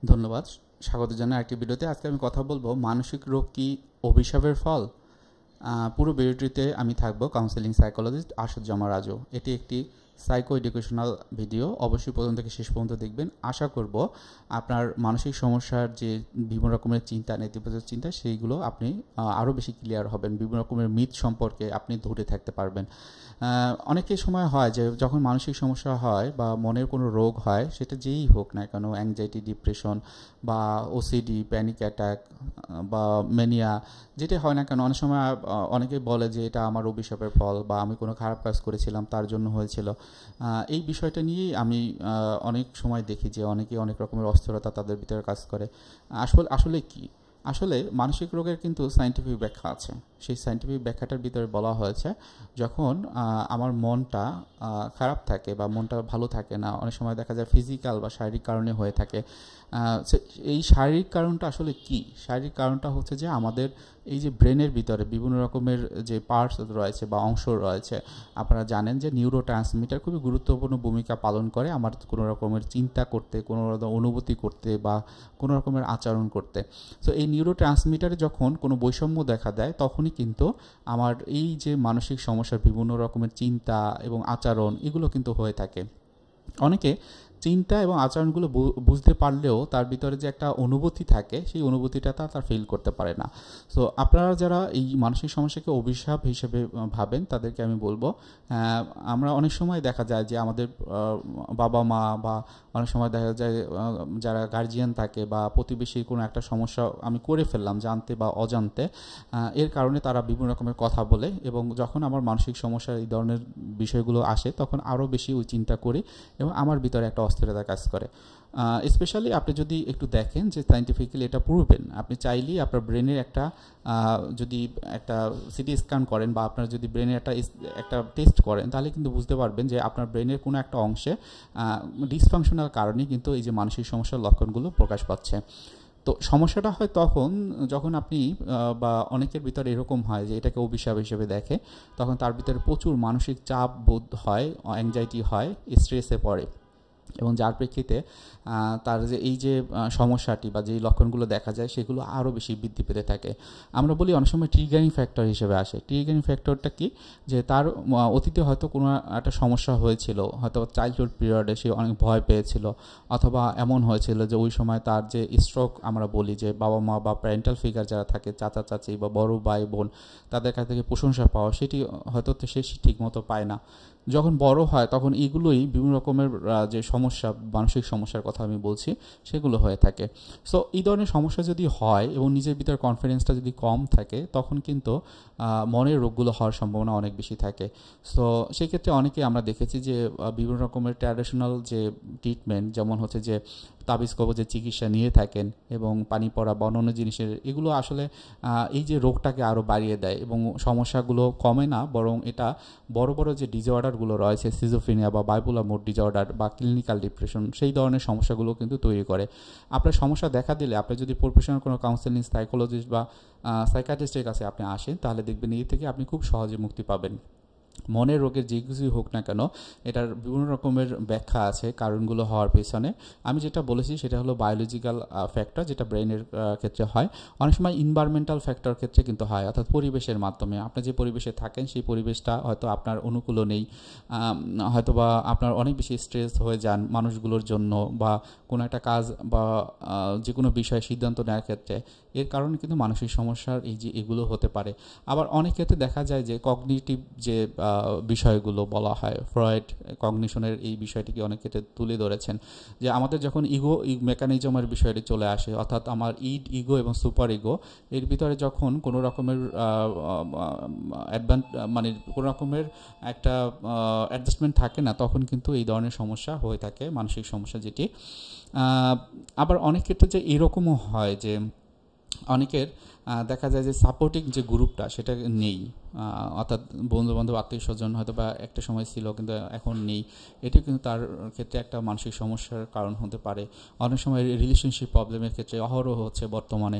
ধন্যবাদ। স্বাগত জানাই আরেকটি ভিডিওতে। আজকে আমি কথা বলবো মানসিক রোগ কি অভিশাপের ফল? পুরো ভিডিওটিতে আমি থাকবো কাউন্সেলিং সাইকোলজিস্ট আশুজ্জামা রাজু। এটি একটি সাইকো এডুকেশনাল ভিডিও। অবশ্যই প্রথম থেকে শেষ পর্যন্ত দেখবেন। আশা করব আপনার মানসিক সমস্যার যে বিভিন্ন রকমের চিন্তা, নেতিবাচক চিন্তা, সেইগুলো আপনি আরও বেশি ক্লিয়ার হবেন। বিভিন্ন রকমের মিথ সম্পর্কে আপনি দূরে থাকতে পারবেন। অনেকের সময় হয় যে যখন মানসিক সমস্যা হয় বা মনের কোনো রোগ হয়, সেটা যেই হোক না কেন, অ্যাংজাইটি, ডিপ্রেশন বা ওসিডি, প্যানিক অ্যাটাক বা ম্যানিয়া, যেটা হয় না কেন, অনেক সময় অনেকে বলে যে এটা আমার অভিশাপের ফল বা আমি কোনো খারাপ কাজ করেছিলাম তার জন্য হয়েছিল। এই বিষয়টা নিয়েই আমি অনেক সময় দেখি যে অনেকে অনেক রকমের অস্থিরতা তাদের ভিতরে কাজ করে। আসলে আসলে কি, আসলে মানসিক রোগের কিন্তু সায়েন্টিফিক ব্যাখ্যা আছে। সেই সায়েন্টিফিক ব্যাখ্যাটার ভিতরে বলা হয়েছে, যখন আমার মনটা খারাপ থাকে বা মনটা ভালো থাকে না, অনেক সময় দেখা যায় ফিজিক্যাল বা শারীরিক কারণে হয়ে থাকে। এই শারীরিক কারণটা আসলে কি? শারীরিক কারণটা হচ্ছে যে আমাদের এই যে ব্রেনের ভিতরে বিভিন্ন রকমের যে পার্টস রয়েছে বা অংশ রয়েছে, আপনারা জানেন যে নিউরো ট্রান্সমিটার খুবই গুরুত্বপূর্ণ ভূমিকা পালন করে আমার কোনো রকমের চিন্তা করতে, কোনো রকম অনুভূতি করতে বা কোনো রকমের আচরণ করতে। সো এই নিউরো ট্রান্সমিটারে যখন কোনো বৈষম্য দেখা দেয়, তখনই কিন্তু আমার এই যে মানসিক সমস্যার বিভিন্ন রকমের চিন্তা এবং আচরণ, এগুলো কিন্তু হয়ে থাকে। অনেকে চিন্তা এবং আচরণগুলো বুঝতে পারলেও তার ভিতরে যে একটা অনুভূতি থাকে, সেই অনুভূতিটা তার ফিল করতে পারে না। সো আপনারা যারা এই মানসিক সমস্যাকে অভিশাপ হিসেবে ভাবেন, তাদেরকে আমি বলবো, আমরা অনেক সময় দেখা যায় যে আমাদের বাবা মা বা অনেক সময় দেখা যায় যারা গার্জিয়ান থাকে বা প্রতিবেশীর কোনো একটা সমস্যা আমি করে ফেললাম জানতে বা অজান্তে, এর কারণে তারা বিভিন্ন রকমের কথা বলে, এবং যখন আমার মানসিক সমস্যা এই ধরনের বিষয়গুলো আসে, তখন আরও বেশি ওই চিন্তা করি এবং আমার ভিতরে একটা অস্থিরতা কাজ করে। স্পেশালি আপনি যদি একটু দেখেন যে সায়েন্টিফিক্যালি এটা প্রুভেন, আপনি চাইলেই আপনার ব্রেনের একটা যদি একটা সিটি স্ক্যান করেন বা আপনার যদি ব্রেনের একটা টেস্ট করেন, তাহলে কিন্তু বুঝতে পারবেন যে আপনার ব্রেনের কোনো একটা অংশে ডিসফাংশনাল কারণেই কিন্তু এই যে মানসিক সমস্যার লক্ষণগুলো প্রকাশ পাচ্ছে। তো সমস্যাটা হয় তখন যখন আপনি বা অনেকের ভিতরে এরকম হয় যে এটাকে অভিশাপ হিসেবে দেখে, তখন তার ভিতরে প্রচুর মানসিক চাপ বোধ হয়, অ্যাংজাইটি হয়, স্ট্রেসে পড়ে, এবং যার প্রেক্ষিতে তার যে এই যে সমস্যাটি বা যেই লক্ষণগুলো দেখা যায়, সেগুলো আরও বেশি বৃদ্ধি পেতে থাকে। আমরা বলি অনেক সময় ট্রিগারিং ফ্যাক্টর হিসেবে আসে। ট্রিগারিং ফ্যাক্টরটা কি? যে তার অতীতে হয়তো কোনো একটা সমস্যা হয়েছিল, হয়তো চাইল্ডহুড পিরিয়ডে সে অনেক ভয় পেয়েছিল, অথবা এমন হয়েছিল যে ওই সময় তার যে স্ট্রোক, আমরা বলি যে বাবা মা বা প্যারেন্টাল ফিগার যারা থাকে, চাচা চাচি বা বড় ভাই বোন, তাদের কাছ থেকে প্রশংসা পাওয়া, সেটি হয়তো সে ঠিকমতো পায় না। যখন বড় হয় তখন এগুলোই বিভিন্ন রকমের যে সমস্যা, মানসিক সমস্যার কথা আমি বলছি, সেগুলো হয়ে থাকে। সো এই ধরনের সমস্যা যদি হয় এবং নিজের ভিতরে কনফিডেন্সটা যদি কম থাকে, তখন কিন্তু মনের রোগগুলো হওয়ার সম্ভাবনা অনেক বেশি থাকে। সো সেক্ষেত্রে অনেকে আমরা দেখেছি যে বিভিন্ন রকমের ট্র্যাডিশনাল যে ট্রিটমেন্ট, যেমন হচ্ছে যে তাবিজ কবজের চিকিৎসা নিয়ে থাকেন, এবং পানি পড়া বা অন্যান্য জিনিসের, এগুলো আসলে এই যে রোগটাকে আরও বাড়িয়ে দেয় এবং সমস্যাগুলো কমে না, বরং এটা বড় বড় যে ডিসঅর্ডারগুলো রয়েছে, সিজোফ্রেনিয়া বা বাইপোলার মুড ডিসঅর্ডার বা ক্লিনিক্যাল ডিপ্রেশন, সেই ধরনের সমস্যাগুলো কিন্তু তৈরি করে। আপনার সমস্যা দেখা দিলে আপনি যদি প্রফেশনাল কোনো কাউন্সেলিং সাইকোলজিস্ট বা সাইকিয়াট্রিস্টের কাছে আপনি আসেন, তাহলে দেখবেন এই থেকে আপনি খুব সহজে মুক্তি পাবেন। মনের রোগের যে কিছুই হোক না কেন, এটার বিভিন্ন রকমের ব্যাখ্যা আছে কারণগুলো হওয়ার পেছনে। আমি যেটা বলেছি সেটা হলো বায়োলজিক্যাল ফ্যাক্টর, যেটা ব্রেনের ক্ষেত্রে হয়। অনেক সময় ইনভায়রনমেন্টাল ফ্যাক্টর ক্ষেত্রে কিন্তু হয়, অর্থাৎ পরিবেশের মাধ্যমে। আপনি যে পরিবেশে থাকেন, সেই পরিবেশটা হয়তো আপনার অনুকূলও নেই, হয়তো বা আপনার অনেক বেশি স্ট্রেস হয়ে যান মানুষগুলোর জন্য, বা কোনো একটা কাজ বা যে কোনো বিষয়ে সিদ্ধান্ত নেওয়ার ক্ষেত্রে, এর কারণে কিন্তু মানসিক সমস্যার এই যে এগুলো হতে পারে। আবার অনেক ক্ষেত্রে দেখা যায় যে কগনিটিভ যে বিষয়গুলো বলা হয়, ফ্রয়েড কগনিশনের এই বিষয়টিকে অনেক ক্ষেত্রে তুলে ধরেছেন, যে আমাদের যখন ইগো মেকানিজমের বিষয়টি চলে আসে, অর্থাৎ আমার ইগো এবং সুপার ইগো, এর ভিতরে যখন কোনো রকমের মানে কোনো রকমের একটা অ্যাডজাস্টমেন্ট থাকে না, তখন কিন্তু এই ধরনের সমস্যা হয়ে থাকে, মানসিক সমস্যা যেটি। আবার অনেক ক্ষেত্রে যে এরকমও হয় যে অনেকের দেখা যায় যে সাপোর্টিং যে গ্রুপটা সেটা নেই, অর্থাৎ বন্ধুবান্ধব, আত্মীয় স্বজন হয়তো বা একটা সময় ছিল কিন্তু এখন নেই। এটি কিন্তু তার ক্ষেত্রে একটা মানসিক সমস্যার কারণ হতে পারে। অনেক সময় রিলেশনশিপ প্রবলেমের ক্ষেত্রে অহরহ হচ্ছে বর্তমানে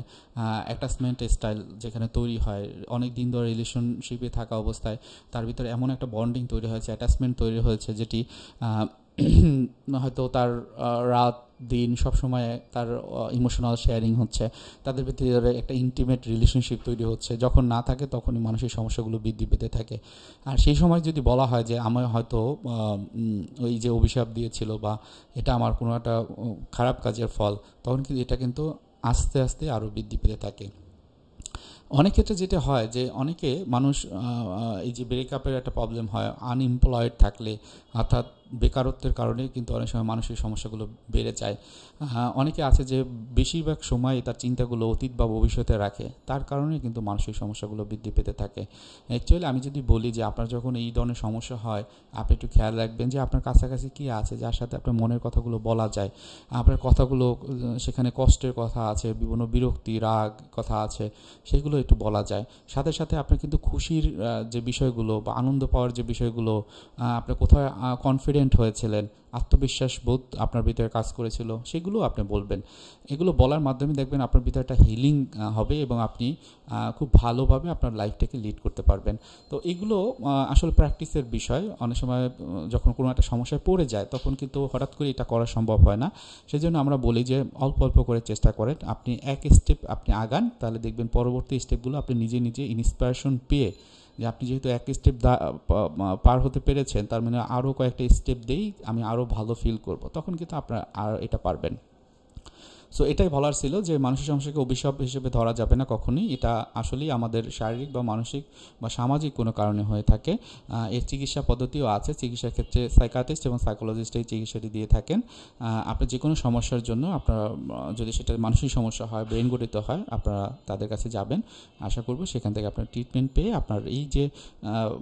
অ্যাটাচমেন্ট স্টাইল যেখানে তৈরি হয়, অনেক দিন ধরে রিলেশনশিপে থাকা অবস্থায় তার ভিতরে এমন একটা বন্ডিং তৈরি হয়েছে, অ্যাটাচমেন্ট তৈরি হয়েছে, যেটি হয়তো তার রাত দিন সবসময় তার ইমোশনাল শেয়ারিং হচ্ছে, তাদের ভিতরে একটা ইন্টিমেট রিলেশনশিপ তৈরি হচ্ছে, যখন না থাকে তখনই মানসিক সমস্যাগুলো বৃদ্ধি পেতে থাকে। আর সেই সময় যদি বলা হয় যে আমার হয়তো ওই যে অভিশাপ দিয়েছিল বা এটা আমার কোনো একটা খারাপ কাজের ফল, তখন কিন্তু এটা কিন্তু আস্তে আস্তে আরও বৃদ্ধি পেতে থাকে। অনেক ক্ষেত্রে যেটা হয় যে অনেকে মানুষ এই যে ব্রেকআপের একটা প্রবলেম হয়, আনএমপ্লয়েড থাকলে অর্থাৎ বেকারত্বের কারণে কিন্তু অনেক সময় মানসিক সমস্যাগুলো বেড়ে যায়। অনেকে আছে যে বেশিরভাগ সময় তার চিন্তাগুলো অতীত বা ভবিষ্যতে রাখে, তার কারণে কিন্তু মানসিক সমস্যাগুলো বৃদ্ধি পেতে থাকে। অ্যাকচুয়ালি আমি যদি বলি যে আপনার যখন এই ধরনের সমস্যা হয়, আপনি একটু খেয়াল রাখবেন যে আপনার কাছাকাছি কী আছে যার সাথে আপনার মনের কথাগুলো বলা যায়। আপনার কথাগুলো সেখানে কষ্টের কথা আছে, বিভিন্ন বিরক্তি রাগ কথা আছে, সেগুলো একটু বলা যায়। সাথে সাথে আপনার কিন্তু খুশির যে বিষয়গুলো বা আনন্দ পাওয়ার যে বিষয়গুলো, আপনি কোথায় কনফিডেন্ট হয়েছিলেন, আত্মবিশ্বাস বোধ আপনার ভিতরে কাজ করেছিল, সেগুলো আপনি বলবেন। এগুলো বলার মাধ্যমে দেখবেন আপনার ভিতরে একটা হিলিং হবে এবং আপনি খুব ভালোভাবে আপনার লাইফটাকে লিড করতে পারবেন। তো এগুলো আসলে প্র্যাকটিসের বিষয়। অনেক সময় যখন কোনো একটা সমস্যায় পড়ে যায় তখন কিন্তু হঠাৎ করে এটা করা সম্ভব হয় না। সেজন্য আমরা বলি যে অল্প অল্প করে চেষ্টা করেন, আপনি এক স্টেপ আপনি আগান, তাহলে দেখবেন পরবর্তী স্টেপগুলো আপনি নিজে নিজে ইন্সপিরেশন পেয়ে, যে আপনি যেহেতু এক স্টেপ পার হতে পেরেছেন, তার মানে আরও কয়েকটা স্টেপ দিয়েই আমি আরও ভালো ফিল করব, তখন কিন্তু আপনারা আর এটা পারবেন। সো এটাই বলার ছিল যে মানসিক সমস্যাকে অভিশাপ হিসেবে ধরা যাবে না কখনই। এটা আসলেই আমাদের শারীরিক বা মানসিক বা সামাজিক কোনো কারণে হয়ে থাকে। এর চিকিৎসা পদ্ধতিও আছে। চিকিৎসার ক্ষেত্রে সাইকিয়াট্রিস্ট এবং সাইকোলজিস্ট এই চিকিৎসাটি দিয়ে থাকেন। আপনার যে কোনো সমস্যার জন্য আপনারা যদি সেটা মানসিক সমস্যা হয়, ব্রেন গঠিত হয়, আপনারা তাদের কাছে যাবেন। আশা করব সেখান থেকে আপনার ট্রিটমেন্ট পেয়ে আপনার এই যে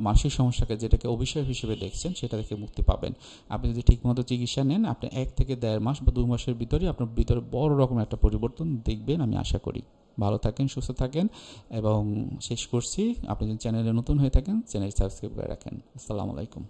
মানসিক সমস্যাকে যেটাকে অভিশাপ হিসেবে দেখছেন সেটা থেকে মুক্তি পাবেন। আপনি যদি ঠিকমতো চিকিৎসা নেন, আপনি 1 থেকে 1.5 মাস বা 2 মাসের ভিতরেই আপনার ভিতরে বড় রকম একটা পরিবর্তন দেখবেন, আমি আশা করি। ভালো থাকেন, সুস্থ থাকেন এবং শেষ করছি, আপনি যদি চ্যানেলে নতুন হয়ে থাকেন চ্যানেল সাবস্ক্রাইব করে রাখেন। আসসালামু আলাইকুম।